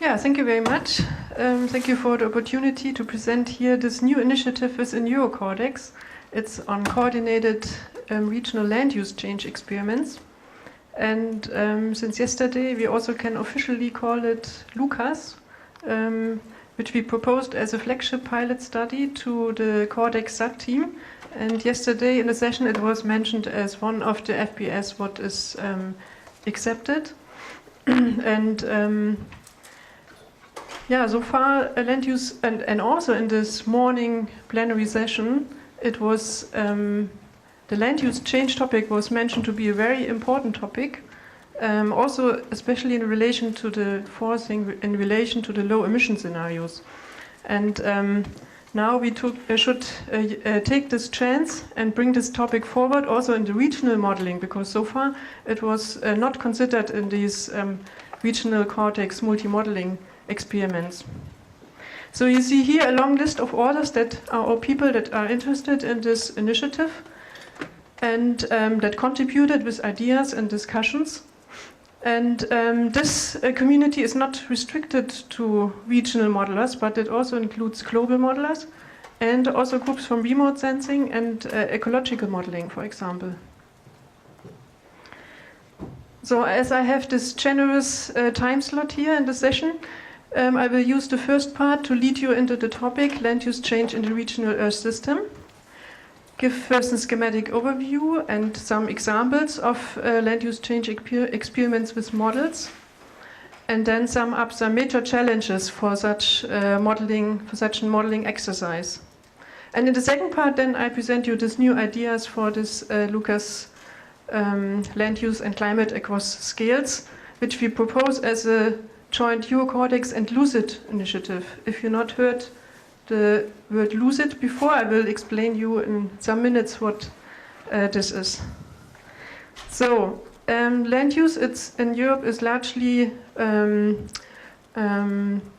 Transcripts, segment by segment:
Yeah, thank you very much. Thank you for the opportunity to present here this new initiative within CORDEX. It's on coordinated regional land use change experiments. And since yesterday, we also can officially call it LUCAS, which we proposed as a flagship pilot study to the CORDEX sub-team. And yesterday in the session, it was mentioned as one of the FPS what is accepted. And yeah, so far land use, and also in this morning plenary session, it was the land use change topic was mentioned to be a very important topic. Also, especially in relation to the forcing, in relation to the low emission scenarios. And now we should take this chance and bring this topic forward also in the regional modeling, because so far it was not considered in these regional CORDEX multi-modeling experiments. So you see here a long list of orders that are all people that are interested in this initiative and that contributed with ideas and discussions. And this community is not restricted to regional modelers, but it also includes global modelers and also groups from remote sensing and ecological modeling, for example. So as I have this generous time slot here in the session, I will use the first part to lead you into the topic, land use change in the regional Earth system. Give first a schematic overview and some examples of land use change experiments with models, and then sum up some major challenges for such modeling exercise. And in the second part, then I present you these new ideas for this LUCAS land use and climate across scales, which we propose as a joint CORDEX and LUCID initiative. If you not heard the word LUCID before, I will explain you in some minutes what this is. So land use in Europe is largely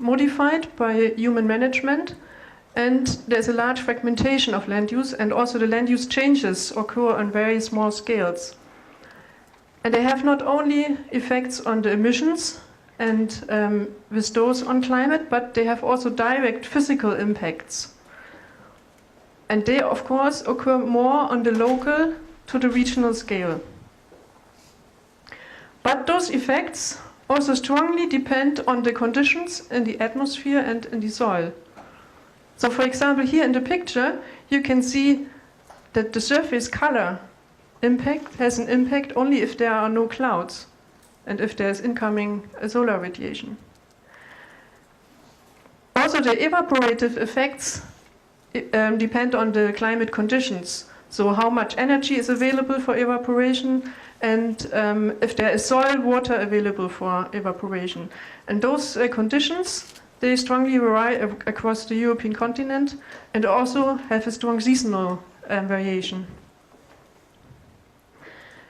modified by human management, and there's a large fragmentation of land use, and also the land use changes occur on very small scales. And they have not only effects on the emissions and with those on climate, but they have also direct physical impacts. And they, of course, occur more on the local to the regional scale. But those effects also strongly depend on the conditions in the atmosphere and in the soil. So, for example, here in the picture, you can see that the surface color impact has an impact only if there are no clouds and if there's incoming solar radiation. Also, the evaporative effects depend on the climate conditions. So how much energy is available for evaporation, and if there is soil water available for evaporation. And those conditions, they strongly vary across the European continent and also have a strong seasonal variation.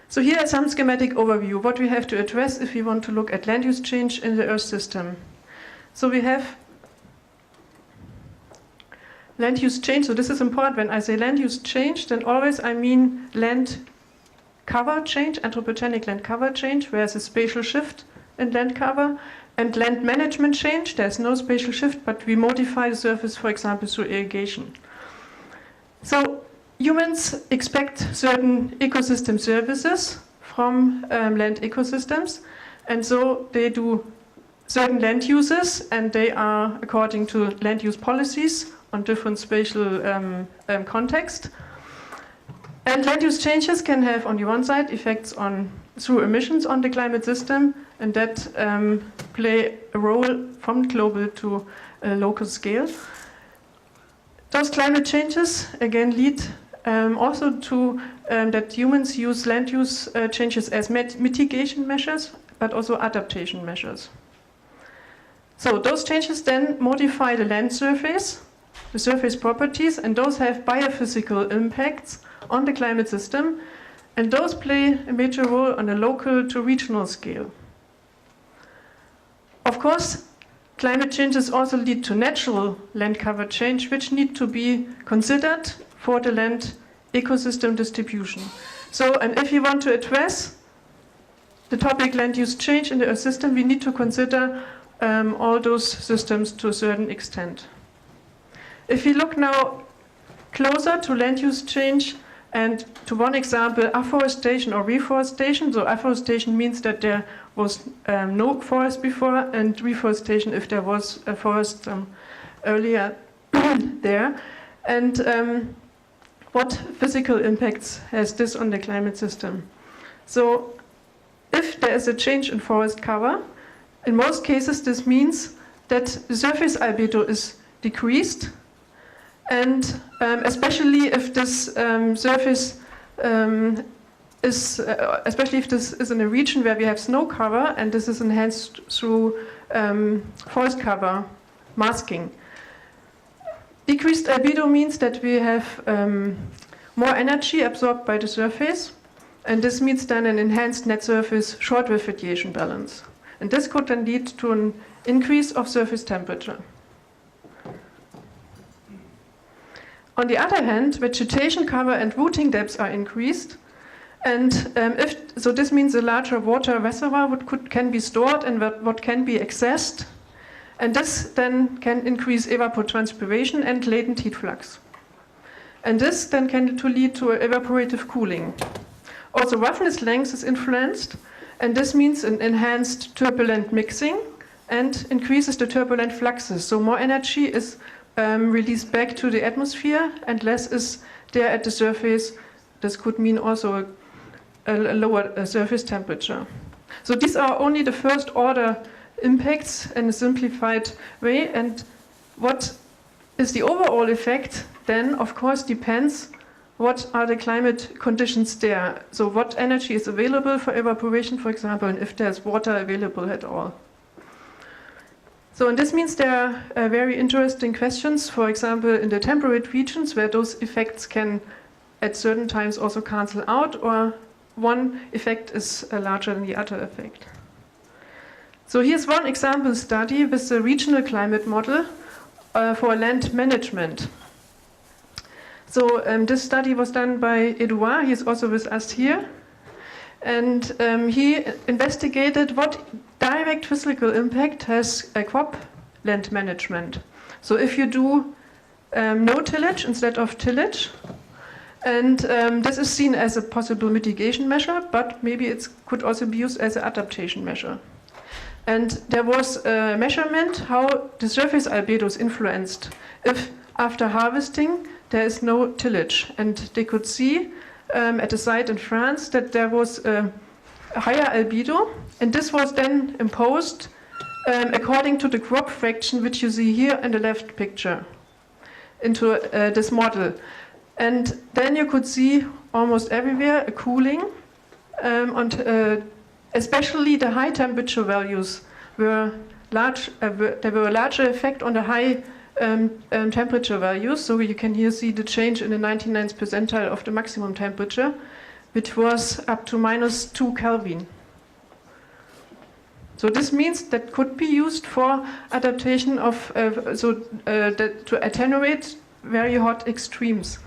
So here is some schematic overview, what we have to address if we want to look at land use change in the Earth system. So we have land use change. So this is important. When I say land use change, then always I mean land cover change, anthropogenic land cover change, where there's a spatial shift in land cover, and land management change. There's no spatial shift, but we modify the surface, for example, through irrigation. So humans expect certain ecosystem services from land ecosystems, and so they do certain land uses, and they are according to land use policies on different spatial context. And land use changes can have, on the one side, effects through emissions on the climate system, and that play a role from global to a local scale. Those climate changes, again, lead also to that humans use land use changes as mitigation measures, but also adaptation measures. So those changes then modify the land surface, the surface properties, and those have biophysical impacts on the climate system, and those play a major role on a local to regional scale. Of course, climate changes also lead to natural land cover change, which need to be considered for the land ecosystem distribution. So, and if you want to address the topic land use change in the Earth system, we need to consider all those systems to a certain extent. If we look now closer to land use change and to one example, afforestation or reforestation. So afforestation means that there was no forest before, and reforestation if there was a forest earlier there. And what physical impacts has this on the climate system? So if there is a change in forest cover, in most cases this means that the surface albedo is decreased, and especially if this surface especially if this is in a region where we have snow cover and this is enhanced through forest cover masking. Decreased albedo means that we have more energy absorbed by the surface, and this means then an enhanced net surface shortwave radiation balance. And this could then lead to an increase of surface temperature. On the other hand, vegetation cover and rooting depths are increased, and so this means a larger water reservoir can be stored and what can be accessed, and this then can increase evapotranspiration and latent heat flux. And this then can lead to evaporative cooling. Also, roughness length is influenced, and this means an enhanced turbulent mixing and increases the turbulent fluxes. So more energy is released back to the atmosphere and less is there at the surface. This could mean also a lower surface temperature. So these are only the first order impacts in a simplified way, and what is the overall effect then of course depends what are the climate conditions there. So what energy is available for evaporation, for example, and if there's water available at all. So, and this means there are very interesting questions, for example, in the temperate regions where those effects can at certain times also cancel out, or one effect is larger than the other effect. So here's one example study with the regional climate model for land management. So this study was done by Edouard, he's also with us here. And he investigated what direct physical impact has a crop land management. So if you do no tillage instead of tillage, and this is seen as a possible mitigation measure, but maybe it could also be used as an adaptation measure. And there was a measurement how the surface albedo is influenced if after harvesting there is no tillage. And they could see at a site in France that there was a higher albedo, and this was then imposed according to the crop fraction which you see here in the left picture into this model. And then you could see almost everywhere a cooling, and especially the high temperature values were large. There were a larger effect on the high temperature values. So you can here see the change in the 99th percentile of the maximum temperature, which was up to -2 Kelvin. So this means that could be used for adaptation of to attenuate very hot extremes.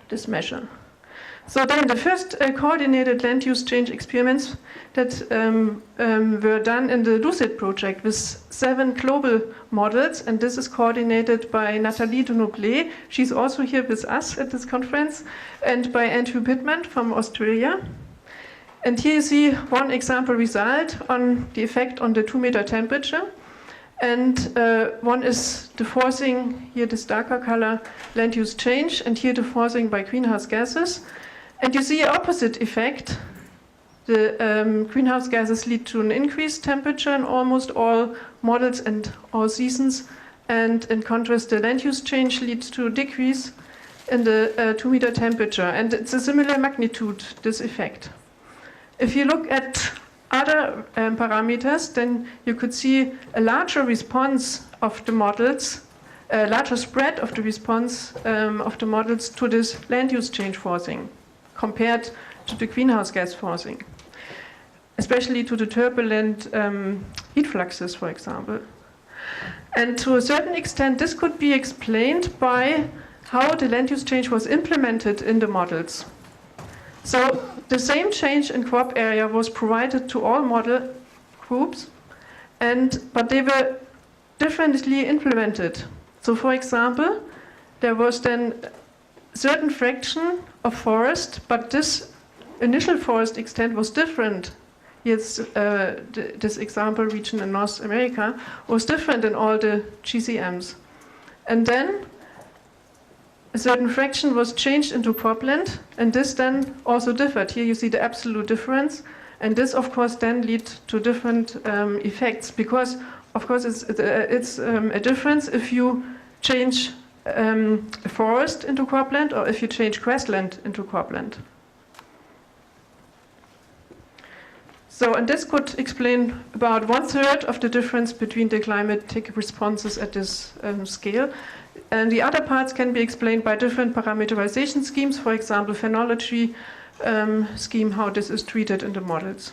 This measure. So then the first coordinated land use change experiments that were done in the Lucid project with 7 global models, and this is coordinated by Nathalie Dunoblé. She's also here with us at this conference, and by Andrew Pittman from Australia. And here you see one example result on the effect on the 2-meter temperature. And one is the forcing, here this darker color, land use change, and here the forcing by greenhouse gases. And you see an opposite effect. The greenhouse gases lead to an increased temperature in almost all models and all seasons. And in contrast, the land use change leads to a decrease in the 2-meter temperature. And it's a similar magnitude, this effect. If you look at other parameters, then you could see a larger response of the models, a larger spread of the response of the models to this land use change forcing compared to the greenhouse gas forcing, especially to the turbulent heat fluxes, for example. And to a certain extent, this could be explained by how the land use change was implemented in the models. So the same change in crop area was provided to all model groups, but they were differently implemented. So for example, there was then certain fraction of forest, but this initial forest extent was different. Yes, this example region in North America was different in all the GCMs. And then a certain fraction was changed into cropland, and this then also differed. Here you see the absolute difference, and this of course then leads to different effects, because of course it's a difference if you change a forest into cropland or if you change grassland into cropland. So, and this could explain about 1/3 of the difference between the climatic responses at this scale. And the other parts can be explained by different parameterization schemes, for example, phenology scheme, how this is treated in the models.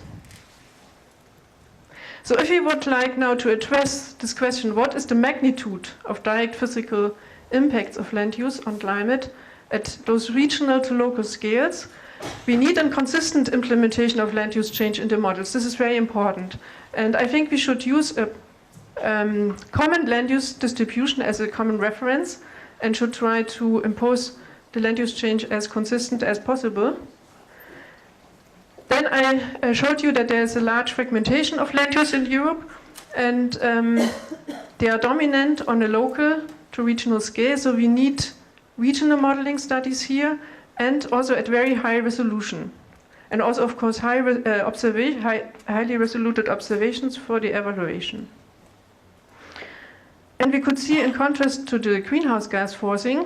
So if you would like now to address this question, what is the magnitude of direct physical impacts of land use on climate at those regional to local scales, we need a consistent implementation of land use change in the models. This is very important. And I think we should use a common land use distribution as a common reference and should try to impose the land use change as consistent as possible. Then I showed you that there's a large fragmentation of land use in Europe, and they are dominant on a local to regional scale, so we need regional modeling studies here, and also at very high resolution. And also, of course, highly resoluted observations for the evaluation. And we could see, in contrast to the greenhouse gas forcing,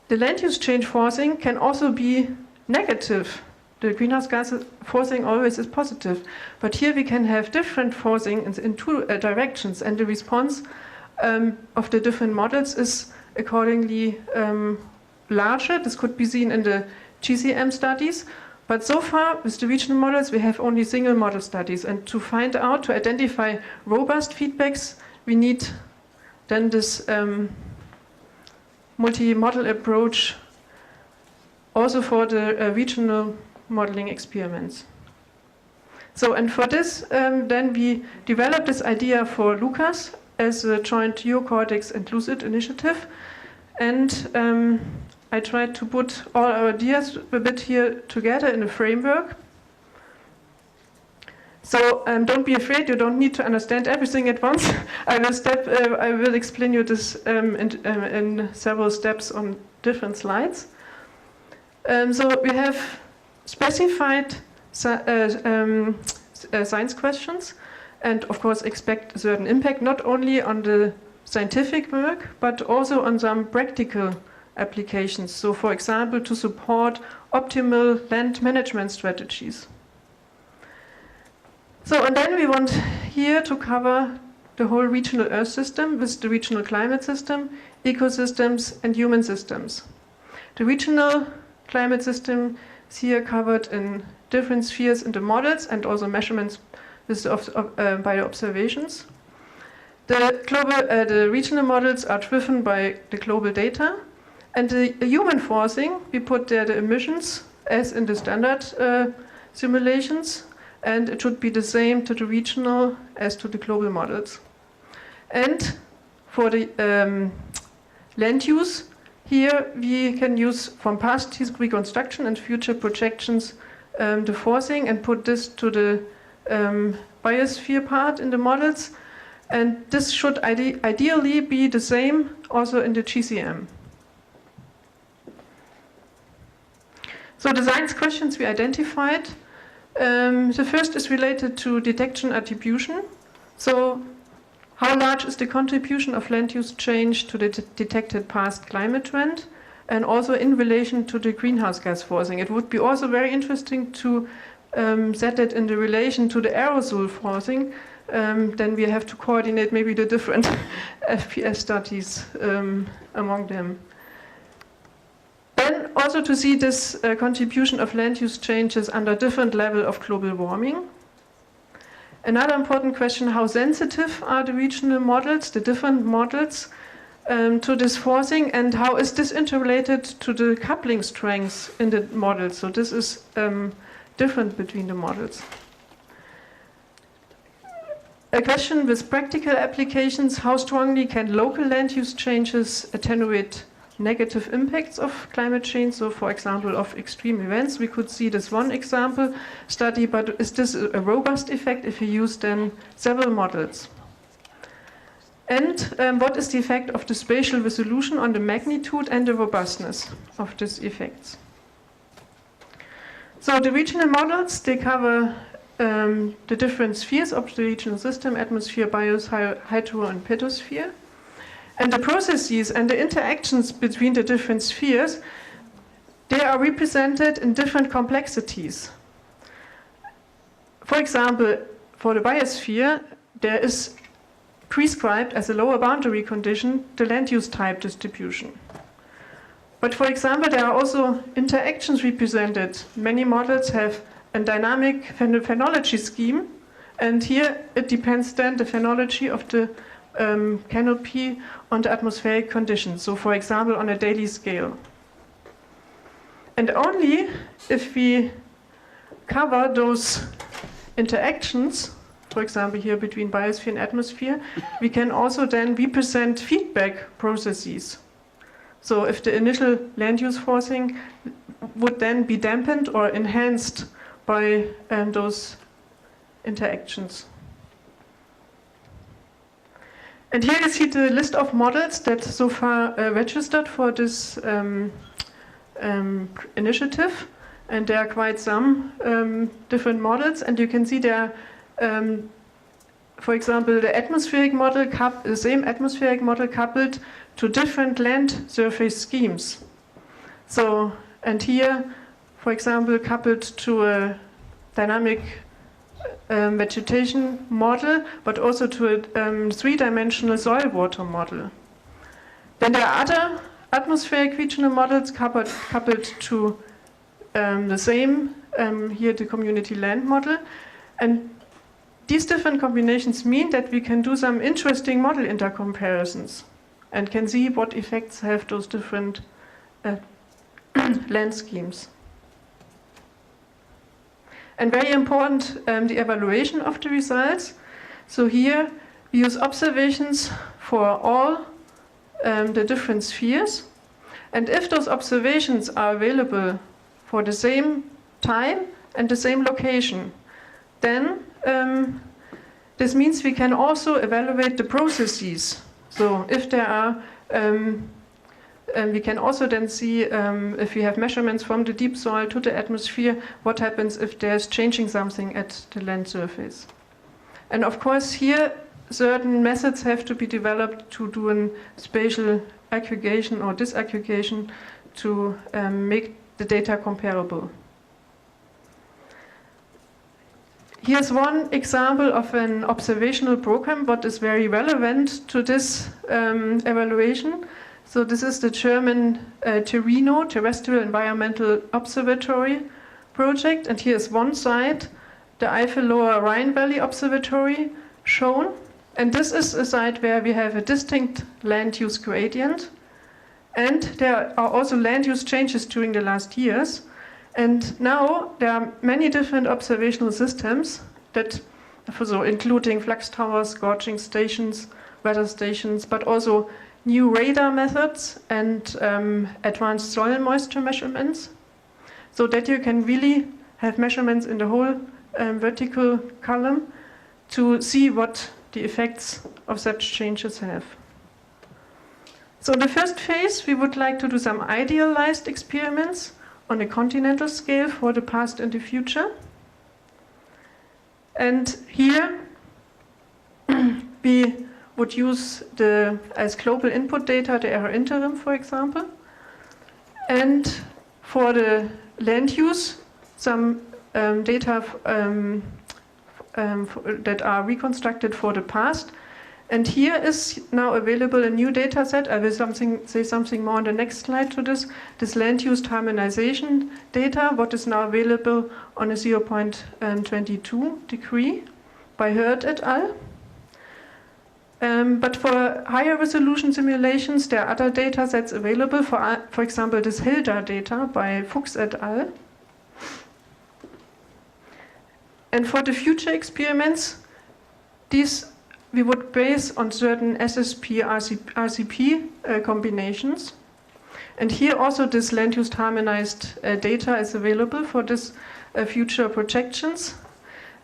the land use change forcing can also be negative. The greenhouse gas forcing always is positive. But here we can have different forcing in two directions, and the response of the different models is accordingly larger. This could be seen in the GCM studies. But so far, with the regional models, we have only single model studies. And to find out, to identify robust feedbacks, we need then this multi-model approach also for the regional modeling experiments. So, and for this, then we developed this idea for Lucas as a joint CORDEX and Lucid initiative. And I tried to put all our ideas a bit here together in a framework. So don't be afraid, you don't need to understand everything at once. I will explain you this in several steps on different slides. So we have specified science questions, and of course expect a certain impact, not only on the scientific work, but also on some practical applications. So for example, to support optimal land management strategies. So, and then we want here to cover the whole regional Earth system with the regional climate system, ecosystems, and human systems. The regional climate system is here covered in different spheres in the models and also measurements by the observations. The regional models are driven by the global data, and the human forcing, we put there the emissions as in the standard simulations, and it should be the same to the regional as to the global models. And for the land use, here we can use from past reconstruction and future projections the forcing and put this to the biosphere part in the models. And this should ideally be the same also in the GCM. So the science questions we identified. The first is related to detection attribution. So how large is the contribution of land use change to the detected past climate trend, and also in relation to the greenhouse gas forcing? It would be also very interesting to set it in the relation to the aerosol forcing. Then we have to coordinate maybe the different FPS studies among them. Then also to see this contribution of land use changes under different level of global warming. Another important question, how sensitive are the regional models, the different models, to this forcing, and how is this interrelated to the coupling strengths in the models? So this is different between the models. A question with practical applications: how strongly can local land use changes attenuate negative impacts of climate change? So, for example, of extreme events. We could see this one example study, but is this a robust effect if you use then several models? And what is the effect of the spatial resolution on the magnitude and the robustness of these effects? So the regional models, they cover the different spheres of the regional system: atmosphere, biosphere, hydro, and pedosphere. And the processes and the interactions between the different spheres, they are represented in different complexities. For example, for the biosphere, there is prescribed as a lower boundary condition the land use type distribution. But for example, there are also interactions represented. Many models have a dynamic phenology scheme, and here it depends then the phenology of the canopy on the atmospheric conditions, so for example on a daily scale. And only if we cover those interactions, for example here between biosphere and atmosphere, we can also then represent feedback processes. So if the initial land use forcing would then be dampened or enhanced by those interactions. And here you see the list of models that so far registered for this initiative, and there are quite some different models, and you can see there, for example, the atmospheric model, the same atmospheric model coupled to different land surface schemes. So, and here, for example, coupled to a dynamic vegetation model, but also to a three-dimensional soil water model. Then there are other atmospheric regional models coupled to the same, here the community land model. And these different combinations mean that we can do some interesting model intercomparisons and can see what effects have those different land schemes. And very important, the evaluation of the results. So here we use observations for all the different spheres. And if those observations are available for the same time and the same location, then this means we can also evaluate the processes. So if there are, we can also then see if we have measurements from the deep soil to the atmosphere, what happens if there's changing something at the land surface. And of course here certain methods have to be developed to do a spatial aggregation or disaggregation to make the data comparable. Here's one example of an observational program, what is very relevant to this evaluation. So this is the German TERENO, Terrestrial Environmental Observatory project. And here's one site, the Eifel Lower Rhine Valley Observatory shown. And this is a site where we have a distinct land use gradient. And there are also land use changes during the last years. And now there are many different observational systems that, so including flux towers, gorging stations, weather stations, but also new radar methods and advanced soil moisture measurements, so that you can really have measurements in the whole vertical column to see what the effects of such changes have. So in the first phase, we would like to do some idealized experiments on a continental scale for the past and the future. And here we would use as global input data the error interim, for example. And for the land use, some data that are reconstructed for the past. And here is now available a new data set. I will say something more on the next slide to this land use harmonization data, what is now available on a 0.22 degree by Hurd et al. But for higher resolution simulations, there are other data sets available, for example, this HILDA data by Fuchs et al. And for the future experiments, these we would base on certain SSP-RCP combinations. And here also this land-use harmonized data is available for this future projections.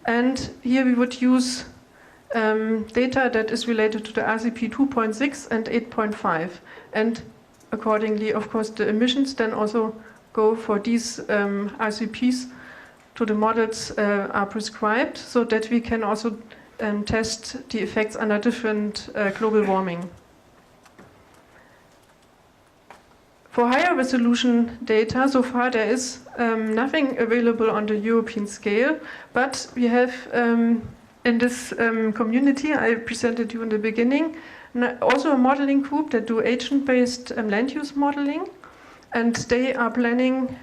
And here we would use data that is related to the RCP 2.6 and 8.5. And accordingly, of course, the emissions then also go for these RCPs to the models are prescribed, so that we can also test the effects under different global warming. For higher resolution data, so far there is nothing available on the European scale, but we have in this community I presented you in the beginning, also a modeling group that do agent-based land use modeling, and they are planning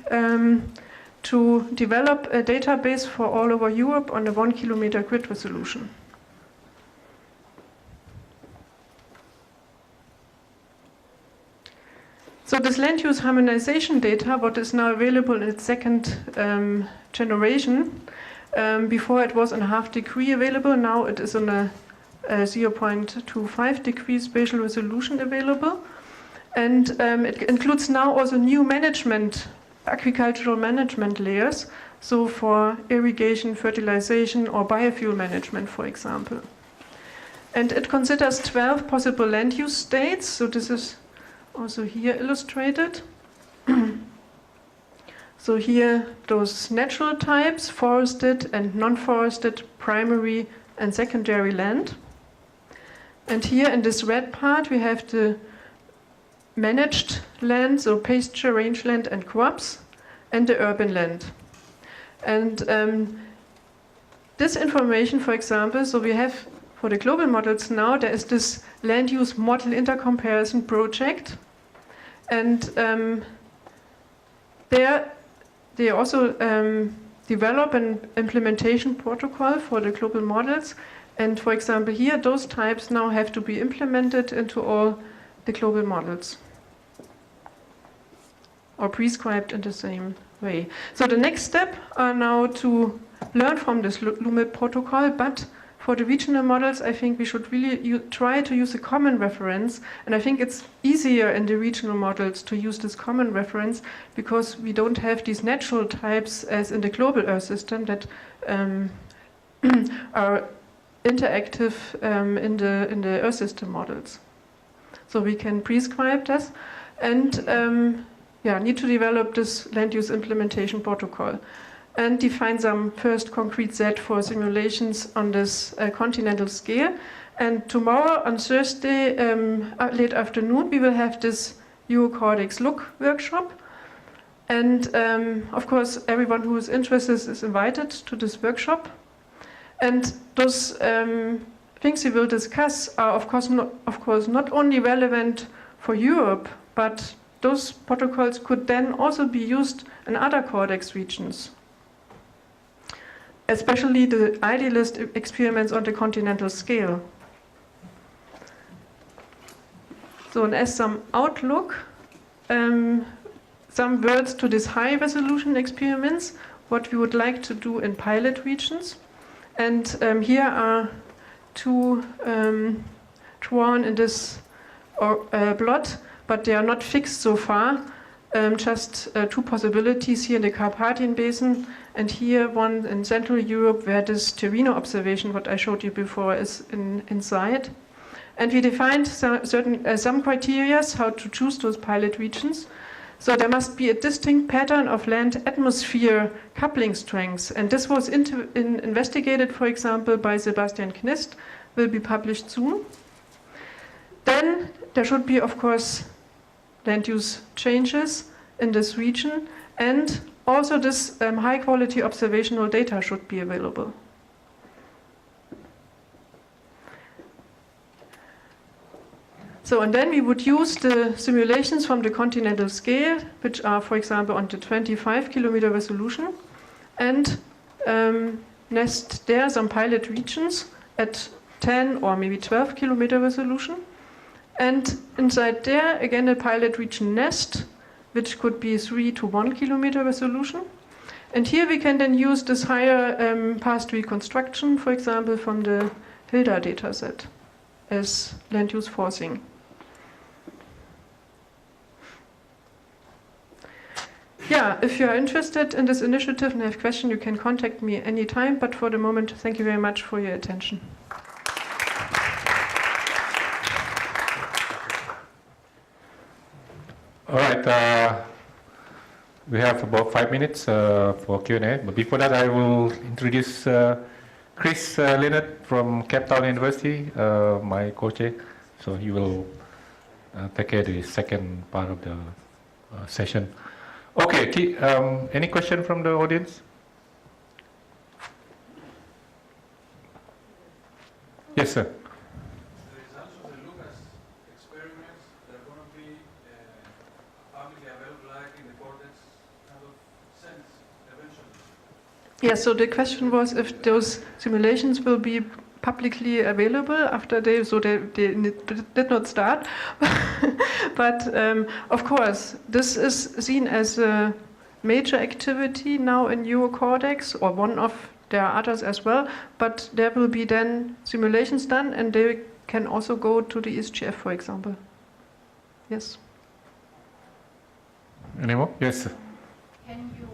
to develop a database for all over Europe on a 1 kilometer grid resolution. So this land use harmonization data, what is now available in its second generation, before it was on a half degree available, now it is on a 0.25 degree spatial resolution available. And it includes now also new management, agricultural management layers, so for irrigation, fertilization, or biofuel management, for example. And it considers 12 possible land use states, so this is also here illustrated. So here those natural types, forested and non-forested, primary and secondary land. And here in this red part we have the managed land, so pasture, rangeland and crops, and the urban land. And this information, for example, so we have for the global models now, there is this land use model intercomparison project. And there they also develop an implementation protocol for the global models. And for example, here, those types now have to be implemented into all the global models, or prescribed in the same way. So the next step are now to learn from this LUMIP protocol, but for the regional models, I think we should really try to use a common reference, and I think it's easier in the regional models to use this common reference because we don't have these natural types as in the global Earth system that are interactive in the Earth system models. So we can prescribe this and need to develop this land use implementation protocol and define some first concrete set for simulations on this continental scale. And tomorrow on Thursday, late afternoon, we will have this CORDEX look workshop. And of course, everyone who is interested is invited to this workshop. And those things we will discuss are of course not only relevant for Europe, but those protocols could then also be used in other CORDEX regions, especially the idealist experiments on the continental scale. So, and as some outlook, some words to these high resolution experiments, what we would like to do in pilot regions. And here are two drawn in this plot, but they are not fixed so far. Just two possibilities here in the Carpathian Basin, and here one in Central Europe where this Torino observation, what I showed you before, is inside. And we defined some criteria how to choose those pilot regions. So there must be a distinct pattern of land-atmosphere coupling strengths, and this was investigated, for example, by Sebastian Knist, will be published soon. Then there should be, of course, land use changes in this region, and also this high quality observational data should be available. So, and then we would use the simulations from the continental scale, which are, for example, on the 25 kilometer resolution, and nest there some pilot regions at 10 or maybe 12 kilometer resolution. And inside there, again, a pilot region nest, which could be 3 to 1 kilometer resolution. And here we can then use this higher past reconstruction, for example, from the HILDA dataset as land use forcing. Yeah, if you are interested in this initiative and have questions, you can contact me anytime, but for the moment, thank you very much for your attention. All right, we have about 5 minutes for Q&A, but before that I will introduce Chris Leonard from Cape Town University, my co-chair, so he will take care of the second part of the session. Okay, any question from the audience? Yes, sir. The results of the Lucas experiments, they're going to be publicly available like in the CORDEX kind of sense eventually. Yeah, so the question was if those simulations will be publicly available after they did not start. But of course, this is seen as a major activity now in CORDEX, or one of, there are others as well, but there will be then simulations done and they can also go to the ESGF, for example. Yes. Any more? Yes, sir. Can you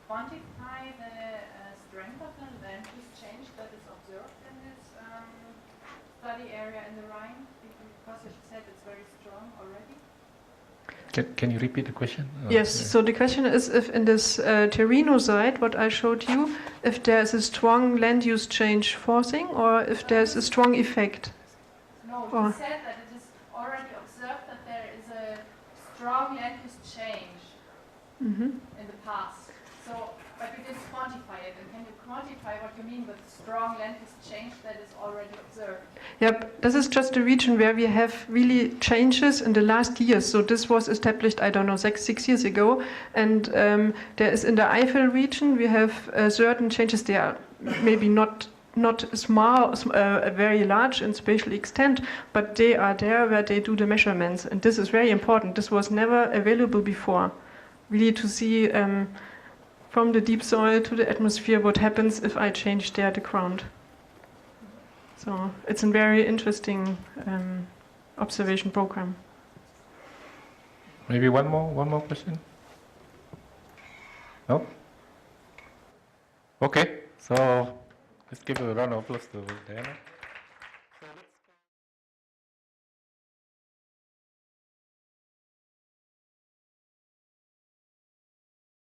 quantify the strength of the land use change that is observed in this study area in the Rhine? Because you said it's very strong already. Can you repeat the question? Yes, so the question is if in this Terreno site, what I showed you, if there's a strong land use change forcing or if there's a strong effect? No, you said that it is already observed that there is a strong land use change in the past. So, but you didn't quantify it. And can you quantify what you mean with strong land use change that is already observed? Yep, this is just a region where we have really changes in the last years. So this was established, I don't know, six years ago. And there is in the Eifel region, we have certain changes. They are maybe not small, very large in spatial extent, but they are there where they do the measurements. And this is very important. This was never available before. Really to see from the deep soil to the atmosphere what happens if I change there the ground. So it's a very interesting observation program. Maybe one more question? No? Okay, so let's give a round of applause to Diana.